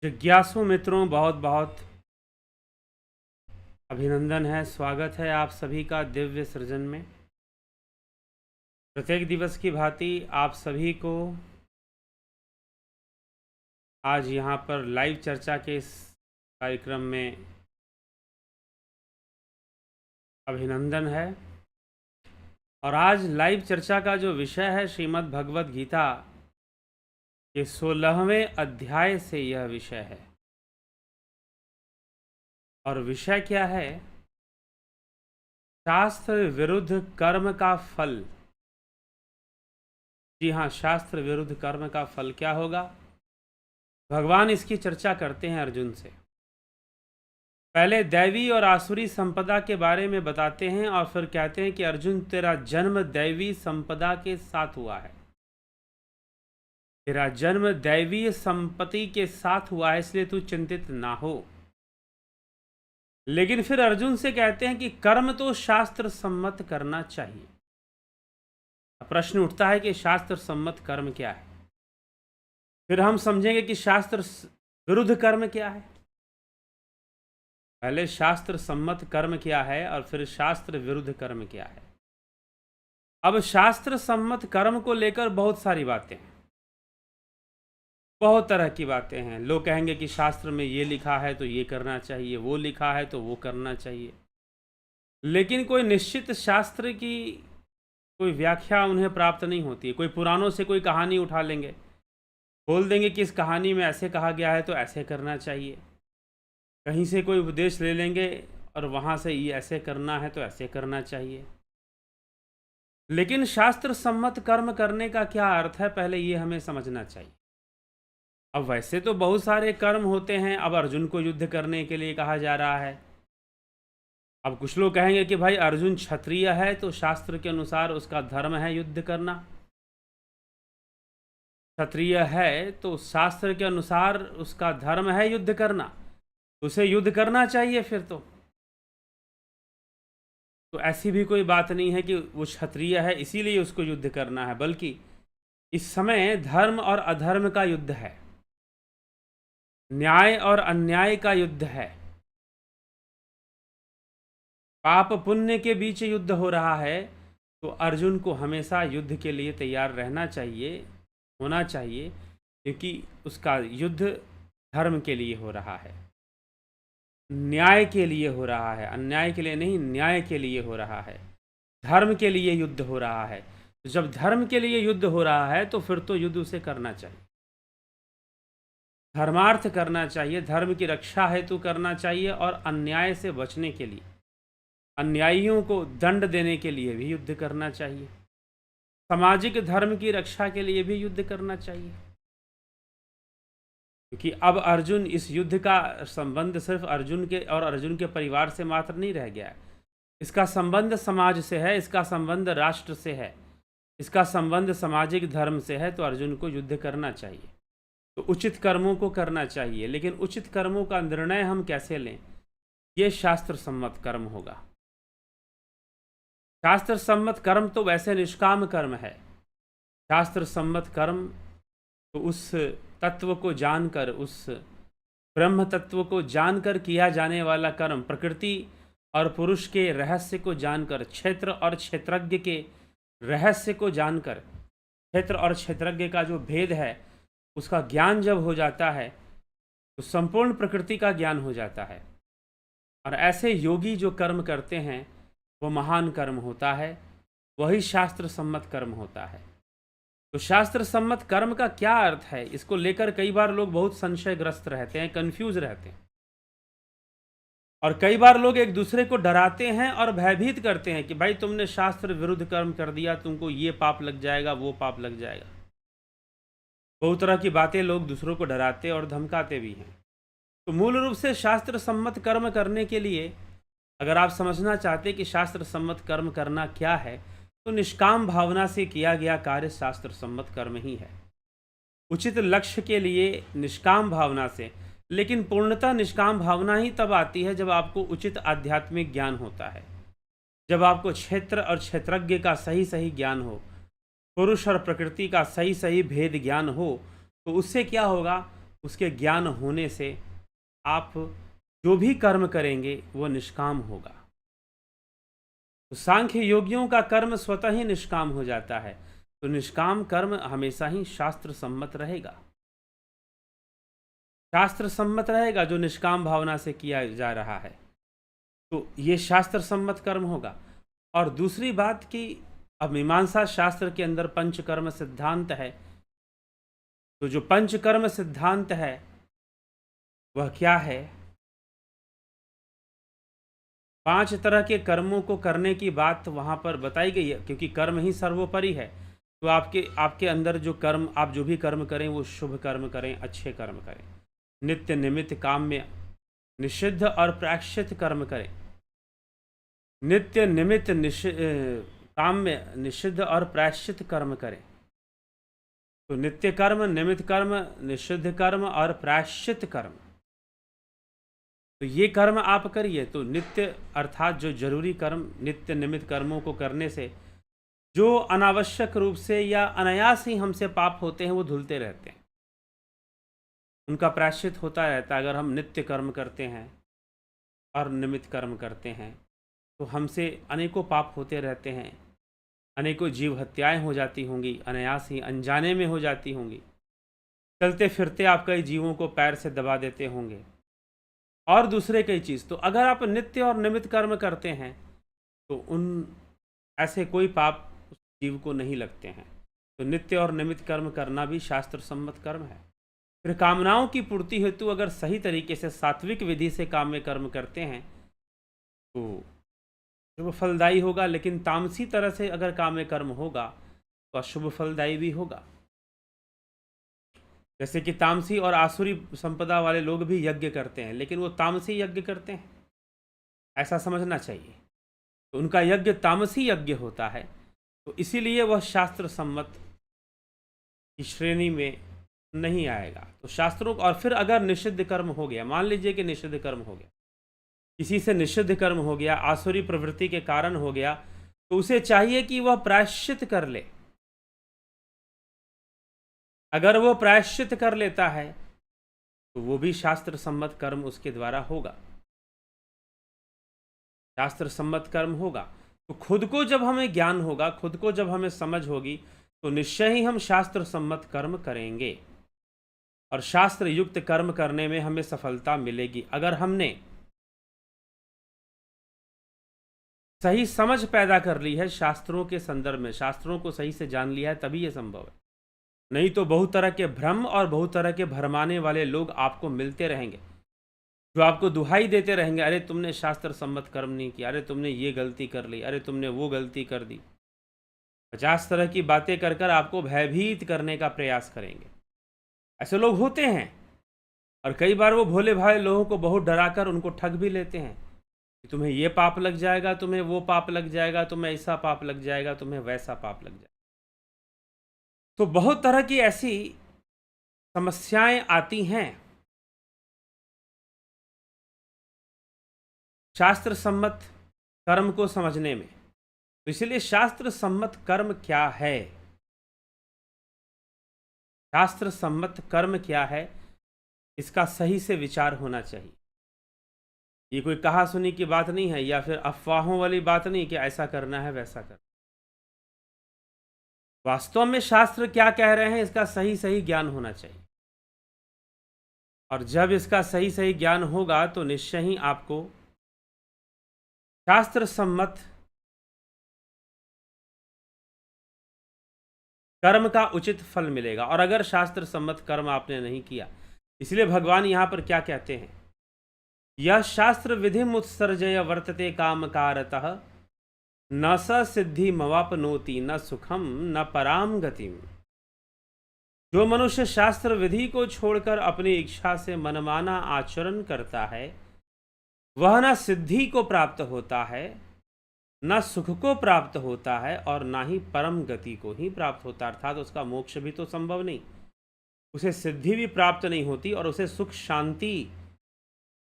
जिज्ञासु मित्रों, बहुत बहुत अभिनंदन है। स्वागत है आप सभी का दिव्य सृजन में। प्रत्येक दिवस की भांति आप सभी को आज यहाँ पर लाइव चर्चा के इस कार्यक्रम में अभिनंदन है। और आज लाइव चर्चा का जो विषय है श्रीमद् भगवद गीता के 16वें अध्याय से यह विषय है। और विषय क्या है? शास्त्र विरुद्ध कर्म का फल। जी हाँ, शास्त्र विरुद्ध कर्म का फल क्या होगा? भगवान इसकी चर्चा करते हैं अर्जुन से। पहले दैवी और आसुरी संपदा के बारे में बताते हैं और फिर कहते हैं कि अर्जुन, तेरा जन्म दैवी संपदा के साथ हुआ है। तेरा जन्म दैवीय संपत्ति के साथ हुआ है, इसलिए तू चिंतित ना हो। लेकिन फिर अर्जुन से कहते हैं कि कर्म तो शास्त्र सम्मत करना चाहिए। प्रश्न उठता है कि शास्त्र सम्मत कर्म क्या है। फिर हम समझेंगे कि शास्त्र विरुद्ध कर्म क्या है। पहले शास्त्र सम्मत कर्म क्या है और फिर शास्त्र विरुद्ध कर्म क्या है। अब शास्त्र सम्मत कर्म को लेकर बहुत सारी बातें हैं, बहुत तरह की बातें हैं। लोग कहेंगे कि शास्त्र में ये लिखा है तो ये करना चाहिए, वो लिखा है तो वो करना चाहिए। लेकिन कोई निश्चित शास्त्र की कोई व्याख्या उन्हें प्राप्त नहीं होती है। कोई पुराणों से कोई कहानी उठा लेंगे, बोल देंगे कि इस कहानी में ऐसे कहा गया है तो ऐसे करना चाहिए। कहीं से कोई उपदेश ले लेंगे और वहाँ से ये ऐसे करना है तो ऐसे करना चाहिए। लेकिन शास्त्र सम्मत कर्म करने का क्या अर्थ है, पहले ये हमें समझना चाहिए। अब वैसे तो बहुत सारे कर्म होते हैं। अब अर्जुन को युद्ध करने के लिए कहा जा रहा है। अब कुछ लोग कहेंगे कि भाई अर्जुन क्षत्रिय है तो शास्त्र के अनुसार उसका धर्म है युद्ध करना। क्षत्रिय है तो शास्त्र के अनुसार उसका धर्म है युद्ध करना, उसे युद्ध करना चाहिए। फिर तो ऐसी भी कोई बात नहीं है कि वो क्षत्रिय है इसीलिए उसको युद्ध करना है, बल्कि इस समय धर्म और अधर्म का युद्ध है, न्याय और अन्याय का युद्ध है, पाप पुण्य के बीच युद्ध हो रहा है। तो अर्जुन को हमेशा युद्ध के लिए तैयार रहना चाहिए, होना चाहिए, क्योंकि उसका युद्ध धर्म के लिए हो रहा है, न्याय के लिए हो रहा है, अन्याय के लिए नहीं, न्याय के लिए हो रहा है, धर्म के लिए युद्ध हो रहा है। तो जब धर्म के लिए युद्ध हो रहा है तो फिर तो युद्ध उसे करना चाहिए, धर्मार्थ करना चाहिए, धर्म की रक्षा हेतु करना चाहिए और अन्याय से बचने के लिए, अन्यायियों को दंड देने के लिए भी युद्ध करना चाहिए, सामाजिक धर्म की रक्षा के लिए भी युद्ध करना चाहिए। क्योंकि अब अर्जुन, इस युद्ध का संबंध सिर्फ अर्जुन के और अर्जुन के परिवार से मात्र नहीं रह गया है। इसका संबंध समाज से है, इसका संबंध राष्ट्र से है, इसका संबंध सामाजिक धर्म से है। तो अर्जुन को युद्ध करना चाहिए, तो उचित कर्मों को करना चाहिए। लेकिन उचित कर्मों का निर्णय हम कैसे लें, ये शास्त्र सम्मत कर्म होगा। शास्त्र सम्मत कर्म तो वैसे निष्काम कर्म है। शास्त्र सम्मत कर्म तो उस तत्व को जानकर, उस ब्रह्म तत्व को जानकर किया जाने वाला कर्म, प्रकृति और पुरुष के रहस्य को जानकर, क्षेत्र और क्षेत्रज्ञ के रहस्य को जानकर, क्षेत्र और क्षेत्रज्ञ का जो भेद है उसका ज्ञान जब हो जाता है तो संपूर्ण प्रकृति का ज्ञान हो जाता है। और ऐसे योगी जो कर्म करते हैं वो महान कर्म होता है, वही शास्त्र सम्मत कर्म होता है। तो शास्त्र सम्मत कर्म का क्या अर्थ है, इसको लेकर कई बार लोग बहुत संशयग्रस्त रहते हैं, कंफ्यूज रहते हैं। और कई बार लोग एक दूसरे को डराते हैं और भयभीत करते हैं कि भाई तुमने शास्त्र विरुद्ध कर्म कर दिया, तुमको ये पाप लग जाएगा, वो पाप लग जाएगा। बहुत तरह की बातें लोग दूसरों को डराते और धमकाते भी हैं। तो मूल रूप से शास्त्र सम्मत कर्म करने के लिए अगर आप समझना चाहते कि शास्त्र सम्मत कर्म करना क्या है, तो निष्काम भावना से किया गया कार्य शास्त्र सम्मत कर्म ही है। उचित लक्ष्य के लिए निष्काम भावना से, लेकिन पूर्णतः निष्काम भावना ही तब आती है जब आपको उचित आध्यात्मिक ज्ञान होता है, जब आपको क्षेत्र और क्षेत्रज्ञ का सही सही ज्ञान हो, पुरुष और प्रकृति का सही सही भेद ज्ञान हो। तो उससे क्या होगा, उसके ज्ञान होने से आप जो भी कर्म करेंगे वो निष्काम होगा। तो सांख्य योगियों का कर्म स्वतः ही निष्काम हो जाता है, तो निष्काम कर्म हमेशा ही शास्त्र सम्मत रहेगा। शास्त्र सम्मत रहेगा जो निष्काम भावना से किया जा रहा है, तो ये शास्त्र सम्मत कर्म होगा। और दूसरी बात कि अब मीमांसा शास्त्र के अंदर पंचकर्म सिद्धांत है, तो जो पंचकर्म सिद्धांत है वह क्या है? 5 तरह के कर्मों को करने की बात वहाँ पर बताई गई है, क्योंकि कर्म ही सर्वोपरि है। तो आपके अंदर जो कर्म, आप जो भी कर्म करें वो शुभ कर्म करें, अच्छे कर्म करें। नित्य निमित्त काम में निषिद्ध और प्रायश्चित कर्म करें। नित्य निमित्त काम में निषिद्ध और प्रायश्चित कर्म करें। तो नित्य कर्म, निमित्त कर्म, निषिद्ध कर्म और प्रायश्चित कर्म, तो ये कर्म आप करिए। तो नित्य अर्थात जो जरूरी कर्म, नित्य निमित्त कर्मों को करने से जो अनावश्यक रूप से या अनायास ही हमसे पाप होते हैं वो धुलते रहते हैं, उनका प्रायश्चित होता रहता है। अगर हम नित्य कर्म करते हैं और निमित्त कर्म करते हैं तो हमसे अनेकों पाप होते रहते हैं, अनेकों जीव हत्याएं हो जाती होंगी, अनायास ही अनजाने में हो जाती होंगी। चलते फिरते आप कई जीवों को पैर से दबा देते होंगे और दूसरे कई चीज़। तो अगर आप नित्य और निमित्त कर्म करते हैं तो उन ऐसे कोई पाप उस जीव को नहीं लगते हैं। तो नित्य और निमित्त कर्म करना भी शास्त्र सम्मत कर्म है। फिर कामनाओं की पूर्ति हेतु अगर सही तरीके से सात्विक विधि से काम्य कर्म करते हैं तो शुभ फलदायी होगा, लेकिन तामसी तरह से अगर काम्य कर्म होगा तो अशुभ फलदायी भी होगा। जैसे कि तामसी और आसुरी संपदा वाले लोग भी यज्ञ करते हैं, लेकिन वो तामसी यज्ञ करते हैं, ऐसा समझना चाहिए। तो उनका यज्ञ तामसी यज्ञ होता है, तो इसीलिए वह शास्त्र सम्मत की श्रेणी में नहीं आएगा। तो शास्त्रों और फिर अगर निषिद्ध कर्म हो गया, मान लीजिए कि निषिद्ध कर्म हो गया, किसी से निषिद्ध कर्म हो गया, आसुरी प्रवृत्ति के कारण हो गया, तो उसे चाहिए कि वह प्रायश्चित कर ले। अगर वो प्रायश्चित कर लेता है तो वो भी शास्त्र सम्मत कर्म उसके द्वारा होगा, शास्त्र सम्मत कर्म होगा। तो खुद को जब हमें ज्ञान होगा, खुद को जब हमें समझ होगी, तो निश्चय ही हम शास्त्र सम्मत कर्म करेंगे और शास्त्र युक्त कर्म करने में हमें सफलता मिलेगी। अगर हमने सही समझ पैदा कर ली है शास्त्रों के संदर्भ में, शास्त्रों को सही से जान लिया है, तभी ये संभव है। नहीं तो बहुत तरह के भ्रम और बहुत तरह के भरमाने वाले लोग आपको मिलते रहेंगे, जो आपको दुहाई देते रहेंगे, अरे तुमने शास्त्र सम्मत कर्म नहीं किया, अरे तुमने ये गलती कर ली, अरे तुमने वो गलती कर दी। 50 तरह की बातें कर कर आपको भयभीत करने का प्रयास करेंगे। ऐसे लोग होते हैं और कई बार वो भोले भाले लोगों को बहुत डराकर उनको ठग भी लेते हैं कि तुम्हें ये पाप लग जाएगा, तुम्हें वो पाप लग जाएगा, तुम्हें ऐसा पाप लग जाएगा, तुम्हें वैसा पाप लग जाएगा। तो बहुत तरह की ऐसी समस्याएं आती हैं शास्त्र सम्मत कर्म को समझने में। तो इसलिए शास्त्र सम्मत कर्म क्या है, शास्त्र सम्मत कर्म क्या है, इसका सही से विचार होना चाहिए। ये कोई कहा सुनी की बात नहीं है या फिर अफवाहों वाली बात नहीं कि ऐसा करना है वैसा करना। वास्तव में शास्त्र क्या कह रहे हैं इसका सही सही ज्ञान होना चाहिए, और जब इसका सही सही ज्ञान होगा तो निश्चय ही आपको शास्त्र सम्मत कर्म का उचित फल मिलेगा। और अगर शास्त्र सम्मत कर्म आपने नहीं किया, इसलिए भगवान यहां पर क्या कहते हैं, यह शास्त्र विधि मुत्सर्जय वर्तते कामकारतः न स सिद्धि मवापनोति न सुखम न पराम गतिम। जो मनुष्य शास्त्र विधि को छोड़कर अपनी इच्छा से मनमाना आचरण करता है, वह न सिद्धि को प्राप्त होता है, न सुख को प्राप्त होता है, और ना ही परम गति को ही प्राप्त होता है। अर्थात उसका मोक्ष भी तो संभव नहीं, उसे सिद्धि भी प्राप्त नहीं होती और उसे सुख शांति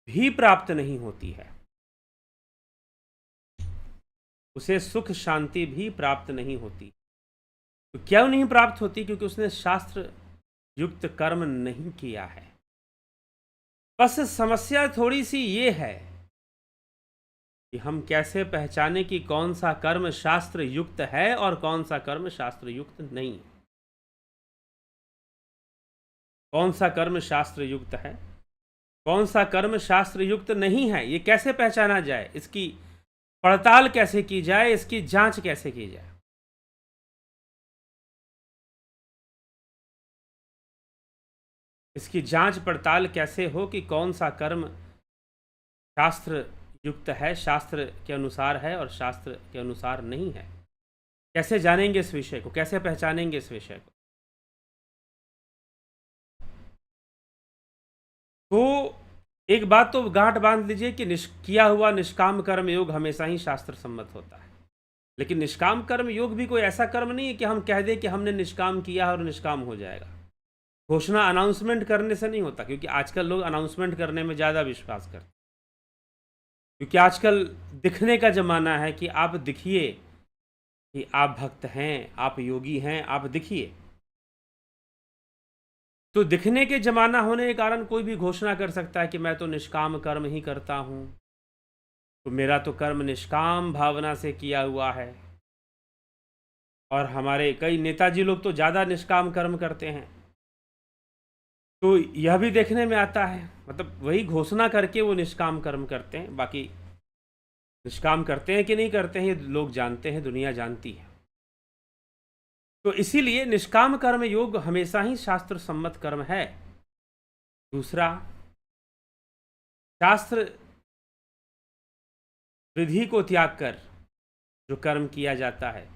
भी प्राप्त नहीं होती है, उसे सुख शांति भी प्राप्त नहीं होती। तो क्यों नहीं प्राप्त होती? क्योंकि उसने शास्त्र युक्त कर्म नहीं किया है। बस समस्या थोड़ी सी ये है कि हम कैसे पहचाने कि कौन सा कर्म शास्त्र युक्त है और कौन सा कर्म शास्त्र युक्त नहीं है। कौन सा कर्म शास्त्र युक्त है, कौन सा कर्म शास्त्र युक्त नहीं है, ये कैसे पहचाना जाए, इसकी पड़ताल कैसे की जाए, इसकी जांच कैसे की जाए। इसकी जांच पड़ताल कैसे हो कि कौन सा कर्म शास्त्र युक्त है, शास्त्र के अनुसार है और शास्त्र के अनुसार नहीं है। कैसे जानेंगे इस विषय को, कैसे पहचानेंगे इस विषय को? तो एक बात तो गांठ बांध लीजिए कि किया हुआ निष्काम कर्म योग हमेशा ही शास्त्र सम्मत होता है। लेकिन निष्काम कर्म योग भी कोई ऐसा कर्म नहीं है कि हम कह दें कि हमने निष्काम किया और निष्काम हो जाएगा। घोषणा अनाउंसमेंट करने से नहीं होता, क्योंकि आजकल लोग अनाउंसमेंट करने में ज़्यादा विश्वास करते हैं। क्योंकि आजकल दिखने का ज़माना है कि आप दिखिए कि आप भक्त हैं, आप योगी हैं, आप दिखिए। तो दिखने के ज़माना होने के कारण कोई भी घोषणा कर सकता है कि मैं तो निष्काम कर्म ही करता हूँ, तो मेरा तो कर्म निष्काम भावना से किया हुआ है। और हमारे कई नेताजी लोग तो ज़्यादा निष्काम कर्म करते हैं। तो यह भी देखने में आता है, मतलब वही घोषणा करके वो निष्काम कर्म करते हैं। बाकी निष्काम करते हैं कि नहीं करते हैं ये लोग जानते हैं, दुनिया जानती है। तो इसीलिए निष्काम कर्म योग हमेशा ही शास्त्र सम्मत कर्म है। दूसरा, शास्त्र विधि को त्याग कर जो कर्म किया जाता है,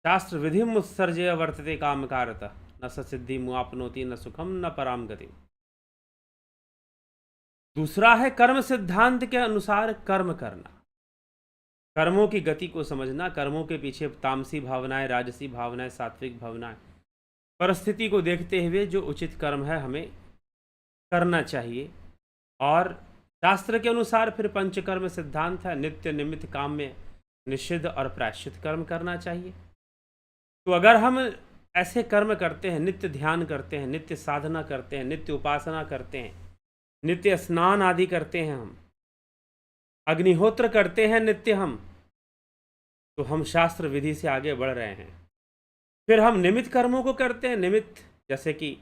शास्त्र विधि मुत्सर्जय वर्तते काम कारतः न सिद्धि मुआपनोति न सुखम न पराम गति। दूसरा है कर्म सिद्धांत के अनुसार कर्म करना, कर्मों की गति को समझना, कर्मों के पीछे तामसी भावनाएं, राजसी भावनाएं, सात्विक भावनाएं, परिस्थिति को देखते हुए जो उचित कर्म है हमें करना चाहिए। और शास्त्र के अनुसार फिर पंचकर्म सिद्धांत है, नित्य निमित्त काम में निषिद्ध और प्रायश्चित कर्म करना चाहिए। तो अगर हम ऐसे कर्म करते हैं, नित्य ध्यान करते हैं, नित्य साधना करते हैं, नित्य उपासना करते हैं, नित्य स्नान आदि करते हैं, हम अग्निहोत्र करते हैं नित्य हम, तो हम शास्त्र विधि से आगे बढ़ रहे हैं। फिर हम निमित्त कर्मों को करते हैं, निमित्त जैसे कि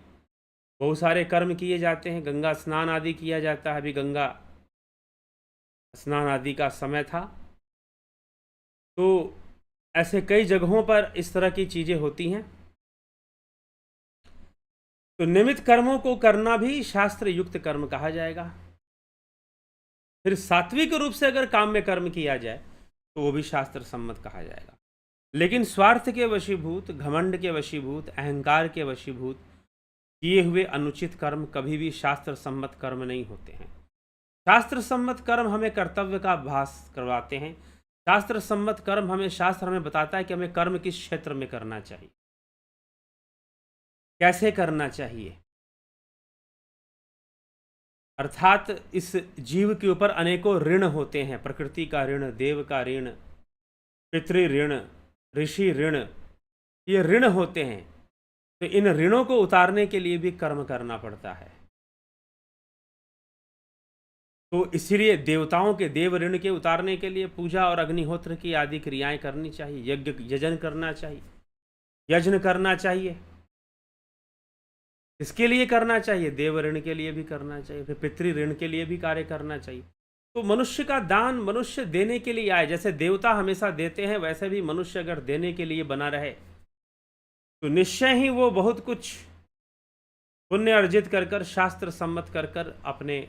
बहुत सारे कर्म किए जाते हैं, गंगा स्नान आदि किया जाता है। अभी गंगा स्नान आदि का समय था, तो ऐसे कई जगहों पर इस तरह की चीज़ें होती हैं। तो निमित्त कर्मों को करना भी शास्त्र युक्त कर्म कहा जाएगा। फिर सात्विक रूप से अगर काम में कर्म किया जाए तो वो भी शास्त्र सम्मत कहा जाएगा। लेकिन स्वार्थ के वशीभूत, घमंड के वशीभूत, अहंकार के वशीभूत किए हुए अनुचित कर्म कभी भी शास्त्र सम्मत कर्म नहीं होते हैं। शास्त्र सम्मत कर्म हमें कर्तव्य का अभ्यास करवाते हैं। शास्त्र सम्मत कर्म हमें, शास्त्र हमें बताता है कि हमें कर्म किस क्षेत्र में करना चाहिए, कैसे करना चाहिए। अर्थात इस जीव के ऊपर अनेकों ऋण होते हैं, प्रकृति का ऋण, देव का ऋण, पितृ ऋण, ऋषि ऋण, ये ऋण होते हैं। तो इन ऋणों को उतारने के लिए भी कर्म करना पड़ता है। तो इसीलिए देवताओं के देव ऋण के उतारने के लिए पूजा और अग्निहोत्र की आदि क्रियाएं करनी चाहिए, यज्ञ यजन करना चाहिए, यज्ञ करना चाहिए। इसके लिए करना चाहिए, देव ऋण के लिए भी करना चाहिए, फिर पितृ ऋण के लिए भी कार्य करना चाहिए। तो मनुष्य का दान मनुष्य देने के लिए आए। जैसे देवता हमेशा देते हैं, वैसे भी मनुष्य अगर देने के लिए बना रहे तो निश्चय ही वो बहुत कुछ पुण्य अर्जित कर शास्त्र सम्मत कर अपने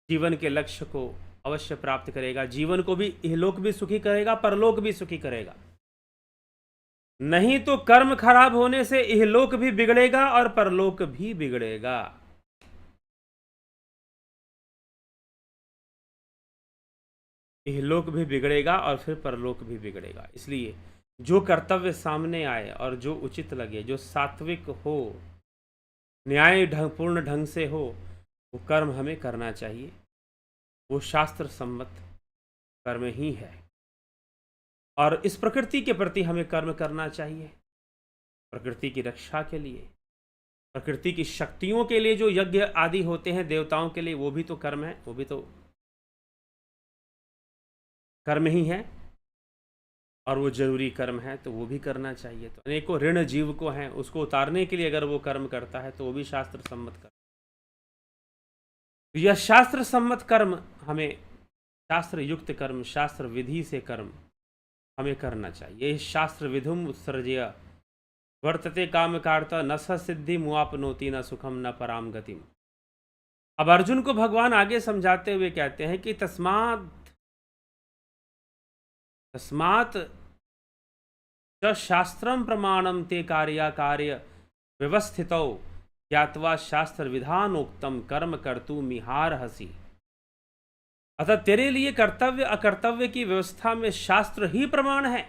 जीवन के लक्ष्य को अवश्य प्राप्त करेगा। जीवन को भी, इहलोक भी सुखी करेगा, परलोक भी सुखी करेगा। नहीं तो कर्म खराब होने से इहलोक भी बिगड़ेगा और परलोक भी बिगड़ेगा। इहलोक भी बिगड़ेगा और फिर परलोक भी बिगड़ेगा। इसलिए जो कर्तव्य सामने आए और जो उचित लगे, जो सात्विक हो, न्याय पूर्ण ढंग से हो, वो कर्म हमें करना चाहिए। वो शास्त्र सम्मत कर्म ही है। और इस प्रकृति के प्रति हमें कर्म करना चाहिए, प्रकृति की रक्षा के लिए, प्रकृति की शक्तियों के लिए जो यज्ञ आदि होते हैं देवताओं के लिए, वो भी तो कर्म है, वो भी तो कर्म ही है, और वो जरूरी कर्म है, तो वो भी करना चाहिए। तो अनेकों ऋण जीव को हैं, उसको उतारने के लिए अगर वो कर्म करता है तो वो भी शास्त्र सम्मत कर्म। यह शास्त्र सम्मत कर्म हमें, शास्त्र युक्त कर्म, शास्त्र विधि से कर्म हमें करना चाहिए। ये शास्त्र विधुम उत्सर्जय वर्तते काम कार्ता न स सिद्धि मुआपनोति न सुखम न पराम गतिम। अब अर्जुन को भगवान आगे समझाते हुए कहते हैं कि तस्मात् च शास्त्रम प्रमाणम ते कार्य व्यवस्थितौ ज्ञात्वा शास्त्र विधानोक्तम कर्म कर्तुमिहार हसी। अतः तेरे लिए कर्तव्य अकर्तव्य की व्यवस्था में शास्त्र ही प्रमाण है।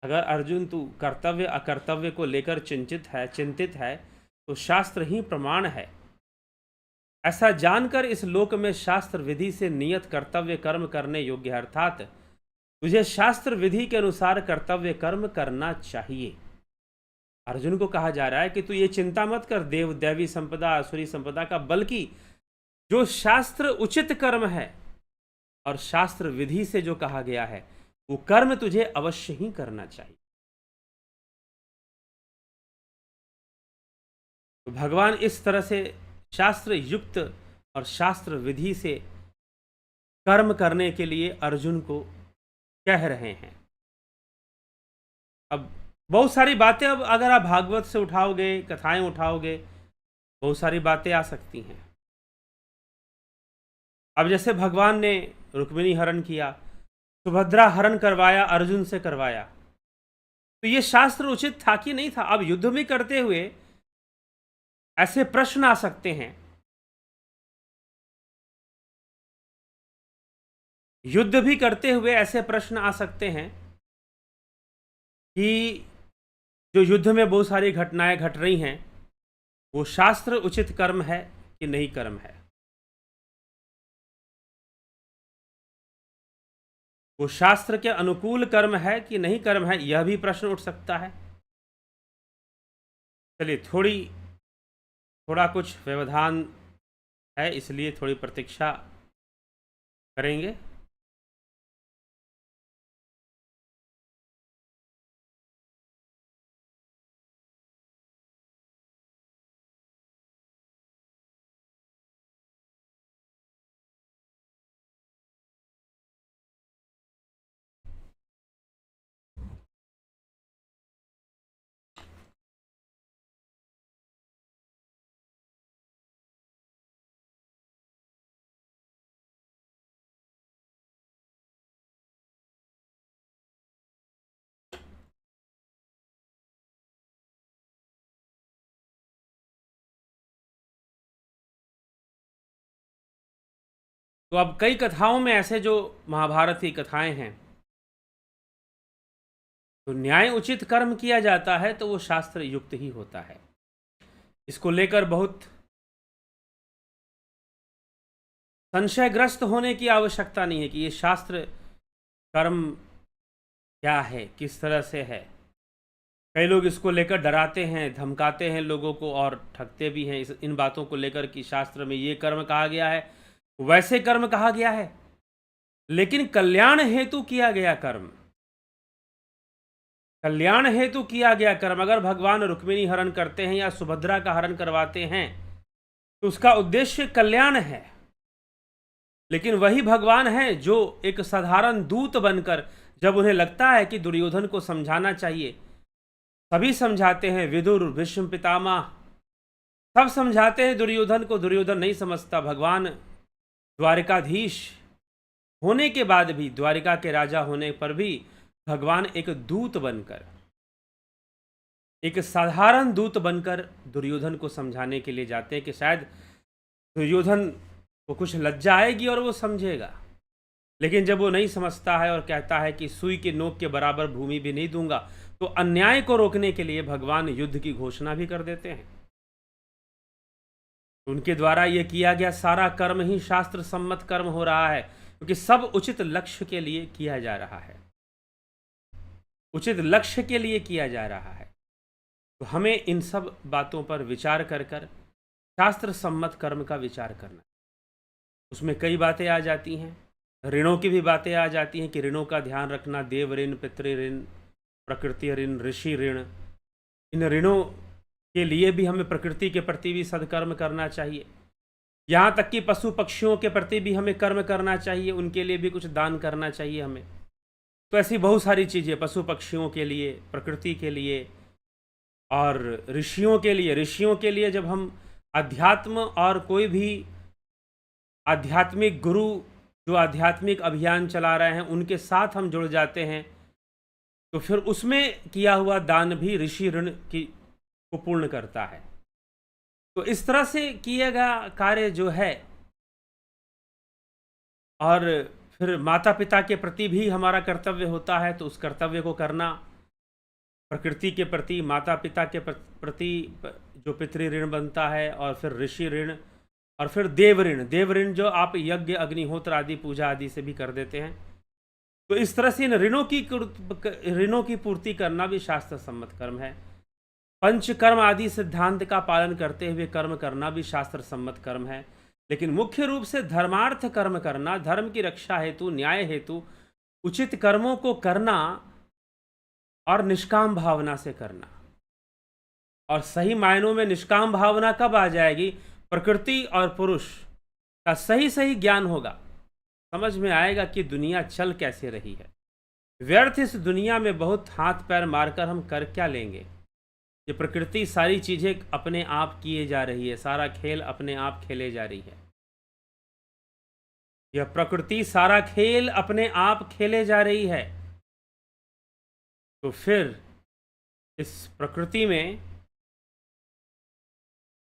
अगर अर्जुन तू कर्तव्य अकर्तव्य को लेकर चिंतित है तो शास्त्र ही प्रमाण है। ऐसा जानकर इस लोक में शास्त्र विधि से नियत कर्तव्य कर्म करने योग्य है, अर्थात तुझे शास्त्र विधि के अनुसार कर्तव्य कर्म करना चाहिए। अर्जुन को कहा जा रहा है कि तू ये चिंता मत कर देव दैवी संपदा आसुरी संपदा का, बल्कि जो शास्त्र उचित कर्म है और शास्त्र विधि से जो कहा गया है वो कर्म तुझे अवश्य ही करना चाहिए। तो भगवान इस तरह से शास्त्र युक्त और शास्त्र विधि से कर्म करने के लिए अर्जुन को कह रहे हैं। अब बहुत सारी बातें, अब अगर आप भागवत से उठाओगे, कथाएं उठाओगे, बहुत सारी बातें आ सकती हैं। अब जैसे भगवान ने रुक्मिणी हरण किया, सुभद्रा हरण करवाया, अर्जुन से करवाया, तो ये शास्त्र उचित था कि नहीं था? अब युद्ध भी करते हुए ऐसे प्रश्न आ सकते हैं, युद्ध भी करते हुए ऐसे प्रश्न आ सकते हैं कि जो युद्ध में बहुत सारी घटनाएं घट रही हैं वो शास्त्र उचित कर्म है कि नहीं कर्म है, वो शास्त्र के अनुकूल कर्म है कि नहीं कर्म है, यह भी प्रश्न उठ सकता है। चलिए थोड़ा कुछ व्यवधान है, इसलिए थोड़ी प्रतीक्षा करेंगे। तो अब कई कथाओं में ऐसे जो महाभारत की कथाएं हैं, तो न्याय उचित कर्म किया जाता है तो वो शास्त्र युक्त ही होता है। इसको लेकर बहुत संशयग्रस्त होने की आवश्यकता नहीं है कि ये शास्त्र कर्म क्या है, किस तरह से है। कई लोग इसको लेकर डराते हैं, धमकाते हैं लोगों को और ठगते भी हैं इन बातों को लेकर कि शास्त्र में ये कर्म कहा गया है, वैसे कर्म कहा गया है, लेकिन कल्याण हेतु किया गया कर्म, कल्याण हेतु किया गया कर्म, अगर भगवान रुक्मिणी हरण करते हैं या सुभद्रा का हरण करवाते हैं तो उसका उद्देश्य कल्याण है। लेकिन वही भगवान है जो एक साधारण दूत बनकर, जब उन्हें लगता है कि दुर्योधन को समझाना चाहिए, सभी समझाते हैं, विदुर, भीष्म पितामह, सब समझाते हैं दुर्योधन को, दुर्योधन नहीं समझता। भगवान द्वारिकाधीश होने के बाद भी, द्वारिका के राजा होने पर भी भगवान एक दूत बनकर, एक साधारण दूत बनकर दुर्योधन को समझाने के लिए जाते हैं कि शायद दुर्योधन को कुछ लज्जा आएगी और वो समझेगा। लेकिन जब वो नहीं समझता है और कहता है कि सुई के नोक के बराबर भूमि भी नहीं दूंगा, तो अन्याय को रोकने के लिए भगवान युद्ध की घोषणा भी कर देते हैं। उनके द्वारा ये किया गया सारा कर्म ही शास्त्र सम्मत कर्म हो रहा है, क्योंकि सब उचित लक्ष्य के लिए किया जा रहा है, उचित लक्ष्य के लिए किया जा रहा है। तो हमें इन सब बातों पर विचार कर कर शास्त्र सम्मत कर्म का विचार करना। उसमें कई बातें आ जाती हैं, ऋणों की भी बातें आ जाती हैं कि ऋणों का ध्यान रखना, देव ऋण, पितृ ऋण, प्रकृति ऋण, ऋषि ऋण। इन ऋणों के लिए भी हमें प्रकृति के प्रति भी सदकर्म करना चाहिए। यहाँ तक कि पशु पक्षियों के प्रति भी हमें कर्म करना चाहिए, उनके लिए भी कुछ दान करना चाहिए हमें। तो ऐसी बहुत सारी चीज़ें पशु पक्षियों के लिए, प्रकृति के लिए और ऋषियों के लिए। ऋषियों के लिए जब हम अध्यात्म और कोई भी आध्यात्मिक गुरु जो आध्यात्मिक अभियान चला रहे हैं उनके साथ हम जुड़ जाते हैं, तो फिर उसमें किया हुआ दान भी ऋषि ऋण की को पूर्ण करता है। तो इस तरह से किया गया कार्य जो है, और फिर माता पिता के प्रति भी हमारा कर्तव्य होता है, तो उस कर्तव्य को करना। प्रकृति के प्रति, माता पिता के प्रति जो पितृ ऋण बनता है, और फिर ऋषि ऋण, और फिर देव ऋण। देव ऋण जो आप यज्ञ, अग्निहोत्र आदि पूजा आदि से भी कर देते हैं। तो इस तरह से इन ऋणों की पूर्ति करना भी शास्त्र सम्मत कर्म है। पंचकर्म आदि सिद्धांत का पालन करते हुए कर्म करना भी शास्त्र सम्मत कर्म है। लेकिन मुख्य रूप से धर्मार्थ कर्म करना, धर्म की रक्षा हेतु, न्याय हेतु उचित कर्मों को करना और निष्काम भावना से करना। और सही मायनों में निष्काम भावना कब आ जाएगी? प्रकृति और पुरुष का सही सही ज्ञान होगा, समझ में आएगा कि दुनिया चल कैसे रही है। व्यर्थ इस दुनिया में बहुत हाथ पैर मारकर हम कर क्या लेंगे? ये प्रकृति सारी चीज़ें अपने आप किए जा रही है, सारा खेल अपने आप खेले जा रही है। यह प्रकृति सारा खेल अपने आप खेले जा रही है। तो फिर इस प्रकृति में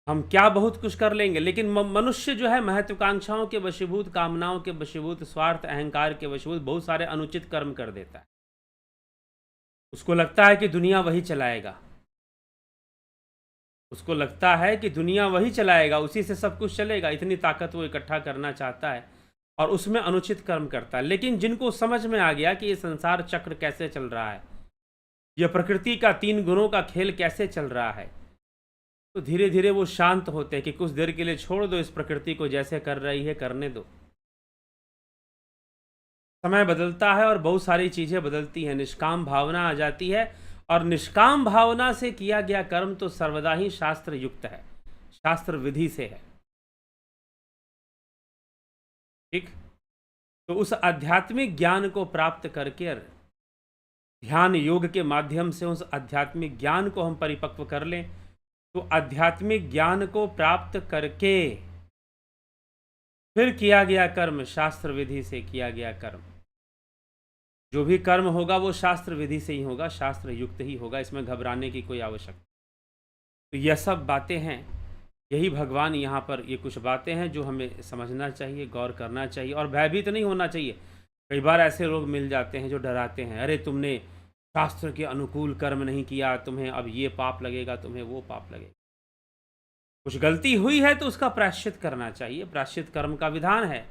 हम क्या बहुत कुछ कर लेंगे। लेकिन मनुष्य जो है महत्वाकांक्षाओं के वशीभूत, कामनाओं के वशीभूत, स्वार्थ अहंकार के वशीभूत बहुत सारे अनुचित कर्म कर देता है। उसको लगता है कि दुनिया वही चलाएगा, उसको लगता है कि दुनिया वही चलाएगा, उसी से सब कुछ चलेगा। इतनी ताकत वो इकट्ठा करना चाहता है और उसमें अनुचित कर्म करता है। लेकिन जिनको समझ में आ गया कि ये संसार चक्र कैसे चल रहा है, यह प्रकृति का 3 गुणों का खेल कैसे चल रहा है, तो धीरे धीरे वो शांत होते हैं कि कुछ देर के लिए छोड़ दो इस प्रकृति को, जैसे कर रही है करने दो। समय बदलता है और बहुत सारी चीज़ें बदलती हैं, निष्काम भावना आ जाती है। और निष्काम भावना से किया गया कर्म तो सर्वदा ही शास्त्र युक्त है, शास्त्र विधि से है। ठीक, तो उस आध्यात्मिक ज्ञान को प्राप्त करके ध्यान योग के माध्यम से उस आध्यात्मिक ज्ञान को हम परिपक्व कर लें, तो आध्यात्मिक ज्ञान को प्राप्त करके फिर किया गया कर्म शास्त्र विधि से किया गया कर्म, जो भी कर्म होगा वो शास्त्र विधि से ही होगा, शास्त्र युक्त ही होगा। इसमें घबराने की कोई आवश्यकता। तो यह सब बातें हैं, यही भगवान यहाँ पर, ये कुछ बातें हैं जो हमें समझना चाहिए, गौर करना चाहिए और भयभीत नहीं होना चाहिए। कई बार ऐसे लोग मिल जाते हैं जो डराते हैं, अरे तुमने शास्त्र के अनुकूल कर्म नहीं किया, तुम्हें अब ये पाप लगेगा, तुम्हें वो पाप लगेगा। कुछ गलती हुई है तो उसका प्रायश्चित करना चाहिए, प्रायश्चित कर्म का विधान है।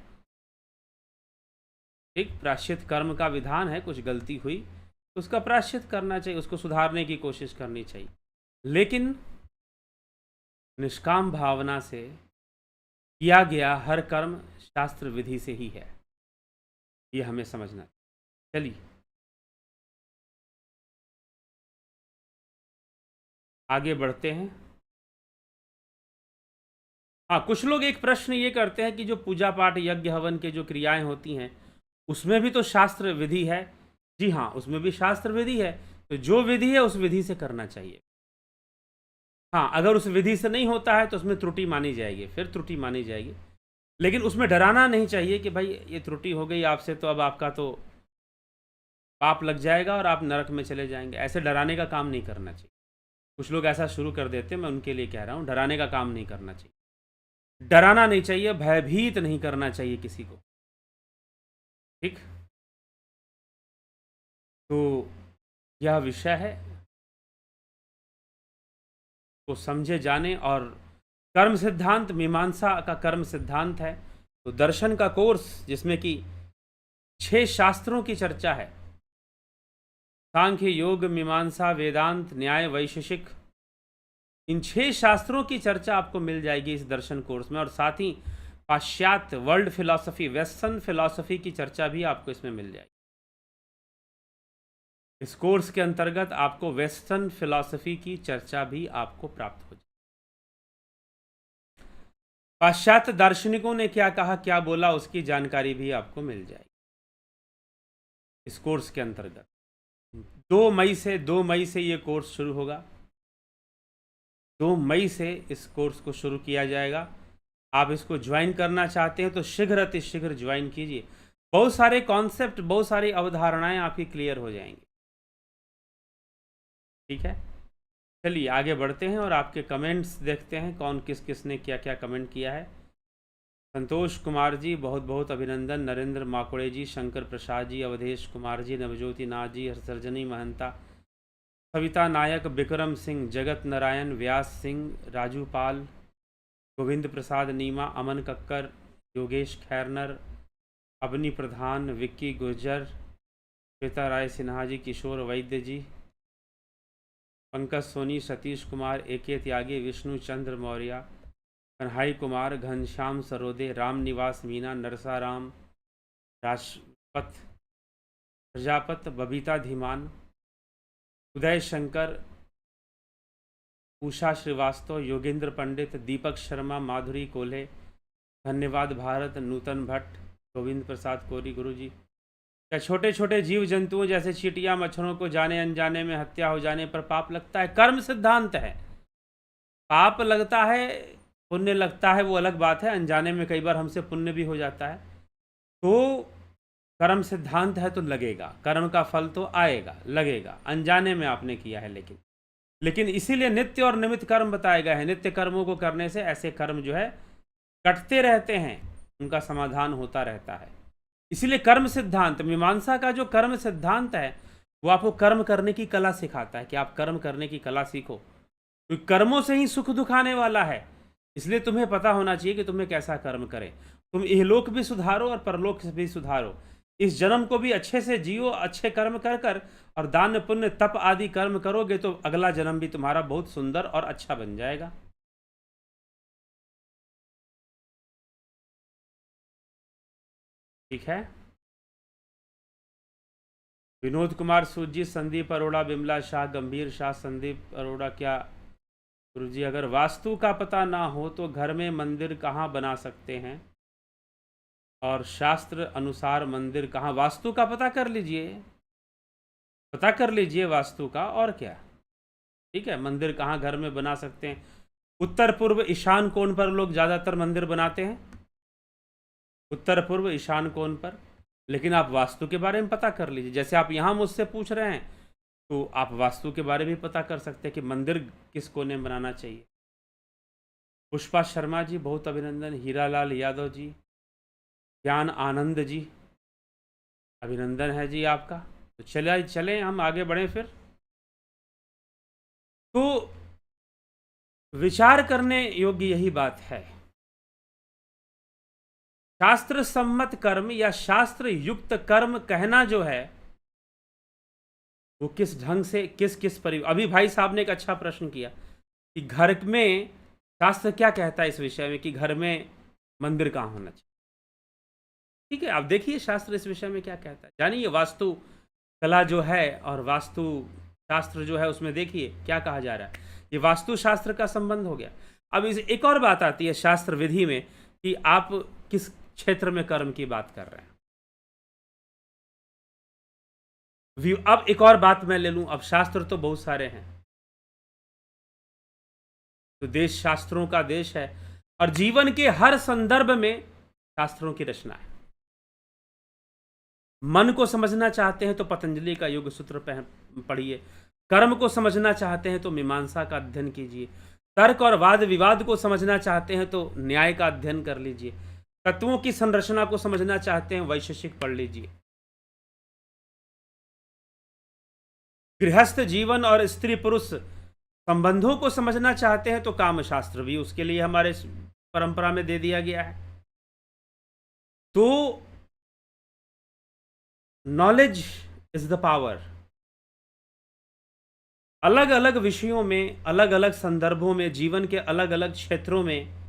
ठीक, प्रायश्चित कर्म का विधान है। कुछ गलती हुई तो उसका प्रायश्चित करना चाहिए, उसको सुधारने की कोशिश करनी चाहिए। लेकिन निष्काम भावना से किया गया हर कर्म शास्त्र विधि से ही है, ये हमें समझना चाहिए। चलिए आगे बढ़ते हैं। हाँ, कुछ लोग एक प्रश्न ये करते हैं कि जो पूजा पाठ, यज्ञ, हवन के जो क्रियाएं होती हैं उसमें भी तो शास्त्र विधि है। जी हाँ, उसमें भी शास्त्र विधि है, तो जो विधि है उस विधि से करना चाहिए। हाँ, अगर उस विधि से नहीं होता है तो उसमें त्रुटि मानी जाएगी, फिर त्रुटि मानी जाएगी। लेकिन उसमें डराना नहीं चाहिए कि भाई ये त्रुटि हो गई आपसे तो अब आपका तो पाप लग जाएगा और आप नरक में चले जाएंगे। ऐसे डराने का काम नहीं करना चाहिए। कुछ लोग ऐसा शुरू कर देते हैं, मैं उनके लिए कह रहा हूँ, डराने का काम नहीं करना चाहिए, डराना नहीं चाहिए, भयभीत नहीं करना चाहिए किसी को। ठीक, तो यह विषय है को समझे जाने। और कर्म सिद्धांत मीमांसा का कर्म सिद्धांत है, तो दर्शन का कोर्स जिसमें कि 6 शास्त्रों की चर्चा है, सांख्य, योग, मीमांसा, वेदांत, न्याय, वैशेषिक इन 6 शास्त्रों की चर्चा आपको मिल जाएगी इस दर्शन कोर्स में, और साथ ही पाश्चात्य वर्ल्ड फिलॉसफी, वेस्टर्न फिलॉसफी की चर्चा भी आपको इसमें मिल जाएगी। इस कोर्स के अंतर्गत आपको वेस्टर्न फिलॉसफी की चर्चा भी आपको प्राप्त हो जाएगी। पाश्चात्य दार्शनिकों ने क्या कहा, क्या बोला, उसकी जानकारी भी आपको मिल जाएगी इस कोर्स के अंतर्गत। 2 मई से ये कोर्स शुरू होगा। 2 मई से इस कोर्स को शुरू किया जाएगा। आप इसको ज्वाइन करना चाहते हैं तो शीघ्र अति शीघ्र ज्वाइन कीजिए। बहुत सारे कॉन्सेप्ट, बहुत सारी अवधारणाएं आपकी क्लियर हो जाएंगी। ठीक है, चलिए आगे बढ़ते हैं और आपके कमेंट्स देखते हैं, कौन किस किस ने क्या क्या कमेंट किया है। संतोष कुमार जी बहुत बहुत अभिनंदन। नरेंद्र माकुड़े जी, शंकर प्रसाद जी, अवधेश कुमार जी, नवज्योति नाथ जी, हर्षरजनी महंता, सविता नायक, विक्रम सिंह, जगत नारायण, व्यास सिंह, राजू पाल, गोविंद प्रसाद नीमा, अमन कक्कर, योगेश खैरनर, अबनी प्रधान, विक्की गुर्जर, श्वेता राय सिन्हा जी, किशोर वैद्य जी, पंकज सोनी, सतीश कुमार, एके त्यागी, विष्णु चंद्र मौर्य, कन्हाई कुमार, घनश्याम सरोदे, राम निवास मीना, नरसाराम, राजपत प्रजापत, बबीता धीमान, उदय शंकर, उषा श्रीवास्तव, योगेंद्र पंडित, दीपक शर्मा, माधुरी कोल्हे, धन्यवाद भारत, नूतन भट्ट, गोविंद प्रसाद कोरी। गुरु जी, क्या छोटे छोटे जीव जंतुओं जैसे चींटियां मच्छरों को जाने अनजाने में हत्या हो जाने पर पाप लगता है? कर्म सिद्धांत है, पाप लगता है, पुण्य लगता है, वो अलग बात है। अनजाने में कई बार हमसे पुण्य भी हो जाता है, तो कर्म सिद्धांत है तो लगेगा, कर्म का फल तो आएगा, लगेगा। अनजाने में आपने किया है, लेकिन इसीलिए नित्य और निमित्त कर्म बताया गया है। नित्य कर्मों को करने से ऐसे कर्म जो है कटते रहते हैं, उनका समाधान होता रहता है। इसीलिए कर्म सिद्धांत, मीमांसा का जो कर्म सिद्धांत है वो आपको कर्म करने की कला सिखाता है कि आप कर्म करने की कला सीखो, क्योंकि कर्मों से ही सुख दुख आने वाला है। इसलिए तुम्हें पता होना चाहिए कि तुम्हें कैसा कर्म करें। तुम इहलोक भी सुधारो और परलोक भी सुधारो। इस जन्म को भी अच्छे से जियो, अच्छे कर्म कर कर, और दान पुण्य तप आदि कर्म करोगे तो अगला जन्म भी तुम्हारा बहुत सुंदर और अच्छा बन जाएगा। ठीक है, विनोद कुमार सूद जी, संदीप अरोड़ा, बिमला शाह, गंभीर शाह, संदीप अरोड़ा, क्या गुरु जी अगर वास्तु का पता ना हो तो घर में मंदिर कहाँ बना सकते हैं, और शास्त्र अनुसार मंदिर कहाँ? वास्तु का पता कर लीजिए, पता कर लीजिए वास्तु का, और क्या। ठीक है, मंदिर कहाँ घर में बना सकते हैं? उत्तर पूर्व ईशान कोण पर लोग ज़्यादातर मंदिर बनाते हैं, उत्तर पूर्व ईशान कोण पर। लेकिन आप वास्तु के बारे में पता कर लीजिए, जैसे आप यहाँ मुझसे पूछ रहे हैं तो आप वास्तु के बारे में पता कर सकते हैं कि मंदिर किस कोने में बनाना चाहिए। पुष्पा शर्मा जी बहुत अभिनंदन। हीरालाल यादव जी, ज्ञान आनंद जी, अभिनंदन है जी आपका। तो चले हम आगे बढ़ें फिर। तो विचार करने योग्य यही बात है, शास्त्र सम्मत कर्म या शास्त्र युक्त कर्म कहना जो है वो किस ढंग से, किस किस अभी भाई साहब ने एक अच्छा प्रश्न किया कि घर में शास्त्र क्या कहता है इस विषय में कि घर में मंदिर कहाँ होना चाहिए। ठीक है, आप देखिए शास्त्र इस विषय में क्या कहता है, जानिए। वास्तु कला जो है और वास्तु शास्त्र जो है उसमें देखिए क्या कहा जा रहा है। ये वास्तु शास्त्र का संबंध हो गया। अब इस एक और बात आती है शास्त्र विधि में कि आप किस क्षेत्र में कर्म की बात कर रहे हैं। अब एक और बात मैं ले लूं, अब शास्त्र तो बहुत सारे हैं, तो देश शास्त्रों का देश है, और जीवन के हर संदर्भ में शास्त्रों की रचना है। मन को समझना चाहते हैं तो पतंजलि का योग सूत्र पढ़िए, कर्म को समझना चाहते हैं तो मीमांसा का अध्ययन कीजिए, तर्क और वाद विवाद को समझना चाहते हैं तो न्याय का अध्ययन कर लीजिए, तत्वों की संरचना को समझना चाहते हैं वैशेषिक पढ़ लीजिए, गृहस्थ जीवन और स्त्री पुरुष संबंधों को समझना चाहते हैं तो काम शास्त्र भी उसके लिए हमारे परंपरा में दे दिया गया है। तो नॉलेज इज द पावर। अलग अलग विषयों में, अलग अलग संदर्भों में, जीवन के अलग अलग क्षेत्रों में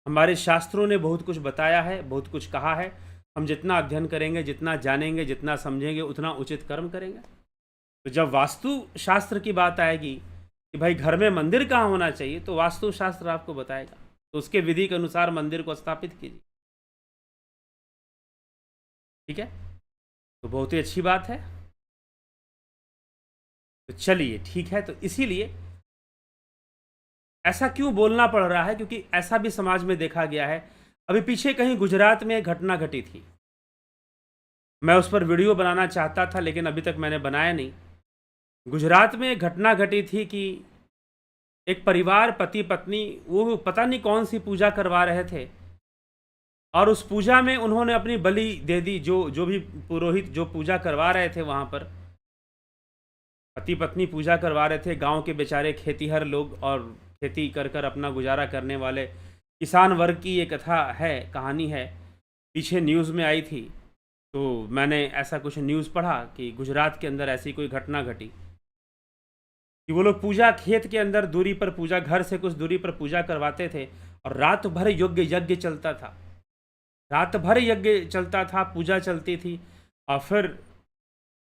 हमारे शास्त्रों ने बहुत कुछ बताया है, बहुत कुछ कहा है। हम जितना अध्ययन करेंगे, जितना जानेंगे, जितना समझेंगे, उतना उचित कर्म करेंगे। तो जब वास्तु शास्त्र की बात आएगी कि भाई घर में मंदिर कहाँ होना चाहिए, तो वास्तु शास्त्र आपको बताएगा। तो उसके विधि के अनुसार मंदिर को स्थापित कीजिए। ठीक है, तो बहुत ही अच्छी बात है। तो चलिए ठीक है, तो इसीलिए ऐसा क्यों बोलना पड़ रहा है, क्योंकि ऐसा भी समाज में देखा गया है। अभी पीछे कहीं गुजरात में एक घटना घटी थी, मैं उस पर वीडियो बनाना चाहता था लेकिन अभी तक मैंने बनाया नहीं। गुजरात में एक घटना घटी थी कि एक परिवार, पति पत्नी, वो पता नहीं कौन सी पूजा करवा रहे थे, और उस पूजा में उन्होंने अपनी बलि दे दी। जो भी पुरोहित जो पूजा करवा रहे थे, वहाँ पर पति पत्नी पूजा करवा रहे थे। गांव के बेचारे खेतीहर लोग और खेती कर कर अपना गुजारा करने वाले किसान वर्ग की ये कथा है, कहानी है। पीछे न्यूज़ में आई थी, तो मैंने ऐसा कुछ न्यूज़ पढ़ा कि गुजरात के अंदर ऐसी कोई घटना घटी कि वो लोग पूजा खेत के अंदर दूरी पर पूजा, घर से कुछ दूरी पर पूजा करवाते थे, और रात भर यज्ञ चलता था। रात भर यज्ञ चलता था, पूजा चलती थी। और फिर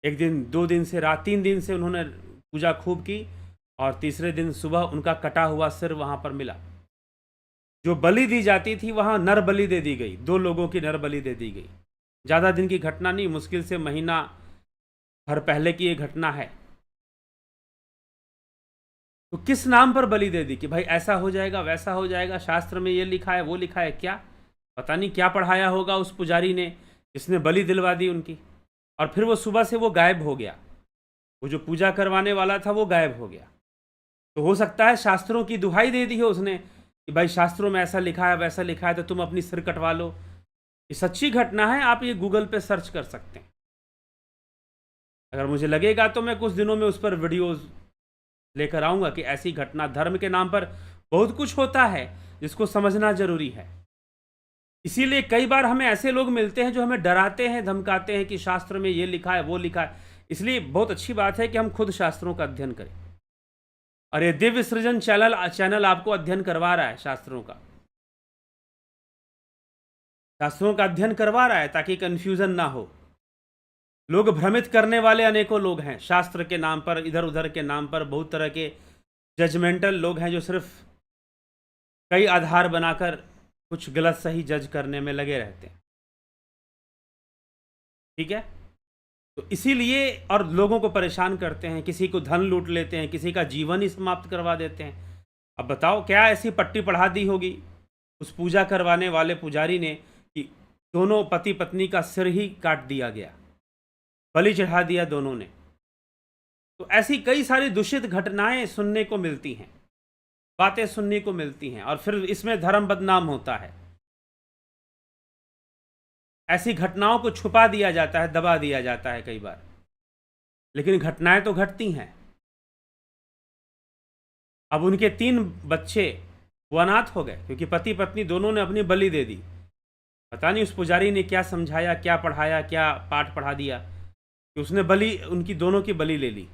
एक दिन, 2 दिन से, रात 3 दिन से उन्होंने पूजा खूब की, और तीसरे दिन सुबह उनका कटा हुआ सिर वहाँ पर मिला। जो बलि दी जाती थी वहाँ नर बलि दे दी गई, 2 लोगों की नर बलि दे दी गई। ज़्यादा दिन की घटना नहीं, मुश्किल से महीना भर पहले की ये घटना है। तो किस नाम पर बलि दे दी कि भाई ऐसा हो जाएगा, वैसा हो जाएगा, शास्त्र में ये लिखा है, वो लिखा है, क्या पता नहीं क्या पढ़ाया होगा उस पुजारी ने जिसने बलि दिलवा दी उनकी। और फिर वो सुबह से वो गायब हो गया, वो जो पूजा करवाने वाला था वो गायब हो गया। तो हो सकता है शास्त्रों की दुहाई दे दी हो उसने कि भाई शास्त्रों में ऐसा लिखा है, वैसा लिखा है, तो तुम अपनी सिर कटवा लो। ये सच्ची घटना है, आप ये गूगल पे सर्च कर सकते हैं। अगर मुझे लगेगा तो मैं कुछ दिनों में उस पर वीडियोस लेकर आऊँगा कि ऐसी घटना, धर्म के नाम पर बहुत कुछ होता है जिसको समझना जरूरी है। इसीलिए कई बार हमें ऐसे लोग मिलते हैं जो हमें डराते हैं, धमकाते हैं कि शास्त्र में ये लिखा है, वो लिखा है। इसलिए बहुत अच्छी बात है कि हम खुद शास्त्रों का अध्ययन करें, और ये दिव्य सृजन चैनल आपको अध्ययन करवा रहा है, शास्त्रों का अध्ययन करवा रहा है, ताकि कंफ्यूजन ना हो। लोग भ्रमित करने वाले अनेकों लोग हैं शास्त्र के नाम पर, इधर उधर के नाम पर। बहुत तरह के जजमेंटल लोग हैं जो सिर्फ कई आधार बनाकर कुछ गलत सही जज करने में लगे रहते हैं। ठीक है, तो इसीलिए, और लोगों को परेशान करते हैं, किसी को धन लूट लेते हैं, किसी का जीवन ही समाप्त करवा देते हैं। अब बताओ क्या ऐसी पट्टी पढ़ा दी होगी उस पूजा करवाने वाले पुजारी ने कि दोनों पति पत्नी का सिर ही काट दिया गया, बलि चढ़ा दिया दोनों ने। तो ऐसी कई सारी दूषित घटनाएं सुनने को मिलती हैं, बातें सुनने को मिलती हैं, और फिर इसमें धर्म बदनाम होता है। ऐसी घटनाओं को छुपा दिया जाता है, दबा दिया जाता है कई बार, लेकिन घटनाएं तो घटती हैं। अब उनके 3 बच्चे वो अनाथ हो गए क्योंकि पति पत्नी दोनों ने अपनी बलि दे दी। पता नहीं उस पुजारी ने क्या समझाया, क्या पढ़ाया, क्या पाठ पढ़ा दिया कि उसने बलि, उनकी दोनों की बलि ले ली,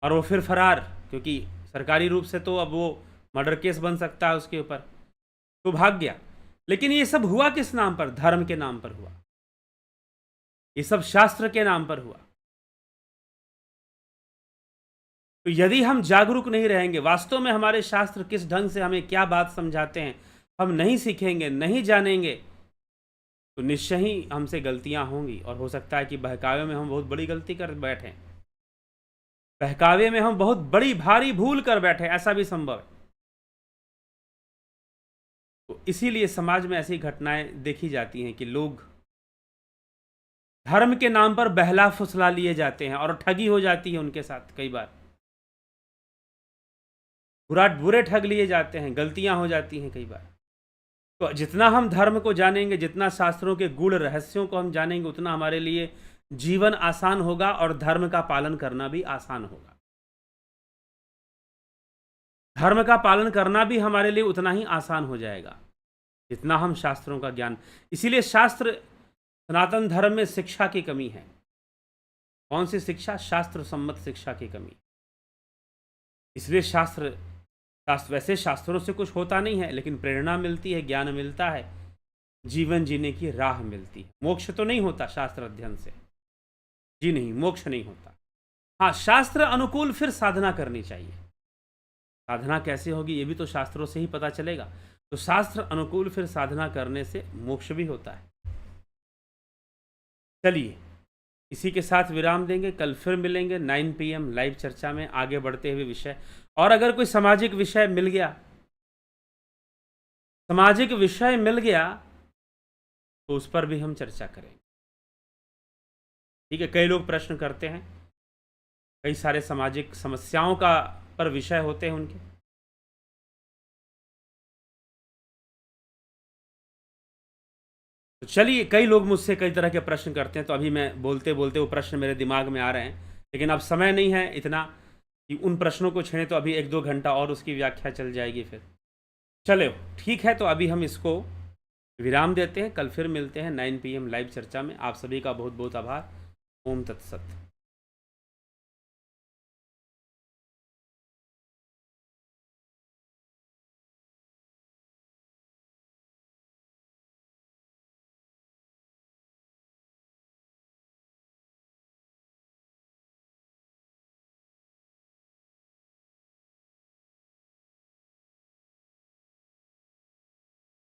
और वो फिर फरार, क्योंकि सरकारी रूप से तो अब वो मर्डर केस बन सकता है उसके ऊपर, तो भाग गया। लेकिन ये सब हुआ किस नाम पर? धर्म के नाम पर हुआ, ये सब शास्त्र के नाम पर हुआ। तो यदि हम जागरूक नहीं रहेंगे, वास्तव में हमारे शास्त्र किस ढंग से हमें क्या बात समझाते हैं, हम नहीं सीखेंगे, नहीं जानेंगे, तो निश्चय ही हमसे गलतियां होंगी। और हो सकता है कि बहकावे में हम बहुत बड़ी गलती कर बैठें, बहकावे में हम बहुत बड़ी भारी भूल कर बैठे, ऐसा भी संभव है। तो इसीलिए समाज में ऐसी घटनाएं देखी जाती हैं कि लोग धर्म के नाम पर बहला फुसला लिए जाते हैं, और ठगी हो जाती है उनके साथ। कई बार बुरे ठग लिए जाते हैं, गलतियां हो जाती हैं कई बार। तो जितना हम धर्म को जानेंगे, जितना शास्त्रों के गूढ़ रहस्यों को हम जानेंगे, उतना हमारे लिए जीवन आसान होगा, और धर्म का पालन करना भी आसान होगा। धर्म का पालन करना भी हमारे लिए उतना ही आसान हो जाएगा जितना हम शास्त्रों का ज्ञान। इसीलिए शास्त्र, सनातन धर्म में शिक्षा की कमी है। कौन सी शिक्षा? शास्त्र सम्मत शिक्षा की कमी। इसलिए शास्त्र वैसे शास्त्रों से कुछ होता नहीं है, लेकिन प्रेरणा मिलती है, ज्ञान मिलता है, जीवन जीने की राह मिलती है। मोक्ष तो नहीं होता शास्त्र अध्ययन से, जी नहीं, मोक्ष नहीं होता। हाँ, शास्त्र अनुकूल फिर साधना करनी चाहिए। साधना कैसे होगी ये भी तो शास्त्रों से ही पता चलेगा। तो शास्त्र अनुकूल फिर साधना करने से मोक्ष भी होता है। चलिए, इसी के साथ विराम देंगे। कल फिर मिलेंगे 9 PM लाइव चर्चा में, आगे बढ़ते हुए विषय। और अगर कोई सामाजिक विषय मिल गया तो उस पर भी हम चर्चा करेंगे। ठीक है, कई लोग प्रश्न करते हैं, कई सारे सामाजिक समस्याओं का पर विषय होते हैं उनके। तो चलिए, कई लोग मुझसे कई तरह के प्रश्न करते हैं, तो अभी मैं बोलते बोलते वो प्रश्न मेरे दिमाग में आ रहे हैं, लेकिन अब समय नहीं है इतना कि उन प्रश्नों को छेड़े, तो अभी 1-2 घंटा और उसकी व्याख्या चल जाएगी फिर। चलो ठीक है, तो अभी हम इसको विराम देते हैं। कल फिर मिलते हैं 9 PM लाइव चर्चा में। आप सभी का बहुत बहुत आभार। ओम तत्सत।